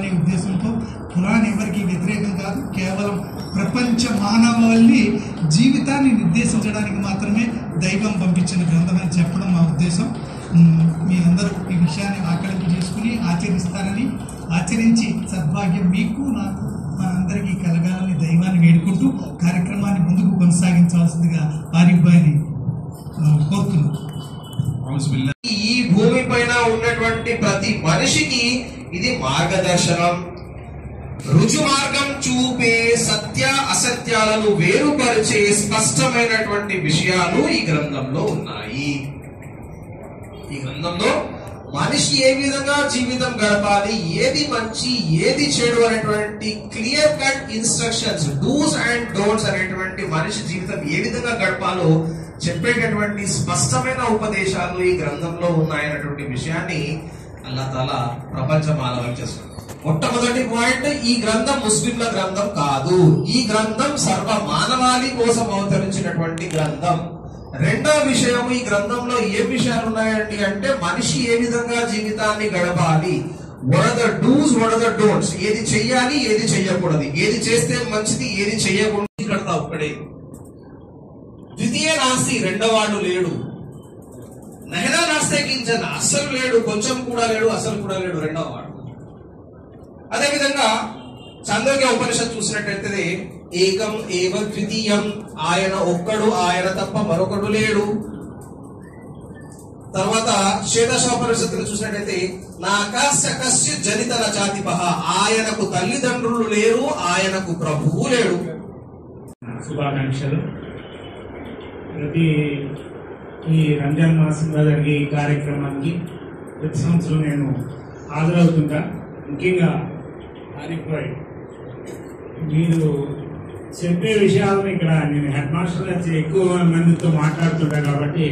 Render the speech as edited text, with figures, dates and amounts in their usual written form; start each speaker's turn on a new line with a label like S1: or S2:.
S1: అనే ఉద్దేశంతో ఖురాన్ ఎవరికి వ్యతిరేకం కాదు, కేవలం ప్రపంచ మానవాళి జీవితాన్ని నిర్దేశించడానికి మాత్రమే దైవం పంపించిన గ్రంథం అని చెప్పడం మా ఉద్దేశం. మీరందరూ ఈ విషయాన్ని ఆకలింపు చేసుకుని ఆచరిస్తారని, ఆచరించి సద్భాగ్యం మీకు నాకు మనందరికీ కలగాలని దైవాన్ని వేడుకుంటూ కార్యక్రమాన్ని ముందుకు కొనసాగించాల్సిందిగా ఆరిఫ్ భాయ్ని కోరుతున్నాం.
S2: ఈ భూమి పైన ఉన్నటువంటి ప్రతి మనిషికి ఇది మార్గదర్శనం, రుజు మార్గం చూపే సత్య అసత్యాలను వేరుపరిచే స్పష్టమైనటువంటి విషయాలు ఈ గ్రంథంలో ఉన్నాయి. ఈ గ్రంథంలో మనిషి ఏ విధంగా జీవితం గడపాలి, ఏది మంచి ఏది చెడు అనేటువంటి clear cut instructions, dos and don'ts అనేటువంటి మనిషి జీవితం ఏ విధంగా గడపాలో చెప్పేటటువంటి స్పష్టమైన ఉపదేశాలు ఈ గ్రంథంలో ఉన్నాయనేటువంటి విషయాన్ని అల్లాహ్ తాలా ప్రపంచం ఆలోచన చేస్తుంది. మొట్టమొదటి పాయింట్, ఈ గ్రంథం ముస్లింల గ్రంథం కాదు, ఈ గ్రంథం సర్వ మానవాళి కోసం అవతరించినటువంటి గ్రంథం. రెండో విషయం, ఈ గ్రంథంలో ఏ విషయాలు ఉన్నాయండి అంటే మనిషి ఏ విధంగా జీవితాన్ని గడపాలి, what are the do's, what are the don'ts, ఏది చెయ్యాలి ఏది చెయ్యకూడదు, ఏది చేస్తే మంచిది ఏది చెయ్యకూడదు. కడతా ఒక్కడే, ద్వితీయ నాస్తి రెండోవాడు లేడు, నహనా నాస్తే కించన అస్సలు లేడు, కొంచెం కూడా లేడు, అసలు కూడా లేడు రెండవ వాడు. అదేవిధంగా చాందోగ్య ఉపనిషత్తు చూసినట్టయితే ఏకం ఏవ ద్వితీయం, ఆయన ఒక్కడు, ఆయన తప్ప మరొకడు లేడు. తర్వాత శ్వేతశోపనిషత్తులు చూసినట్టయితే నాకస్య జనిత రచాతిపః, ఆయనకు తల్లిదండ్రులు లేరు, ఆయనకు ప్రభువు లేడు.
S3: శుభాకాంక్షలు. ప్రతి ఈ రంజాన్ మాసంలో జరిగే ఈ కార్యక్రమానికి ప్రతి సంవత్సరం నేను హాజరవుతుంటా. ముఖ్యంగా ఆరిఫ్ భాయ్, మీరు చెప్పే విషయాలను ఇక్కడ నేను హెడ్ మాస్టర్ గారు ఎక్కువ మందితో మాట్లాడుతుంటా కాబట్టి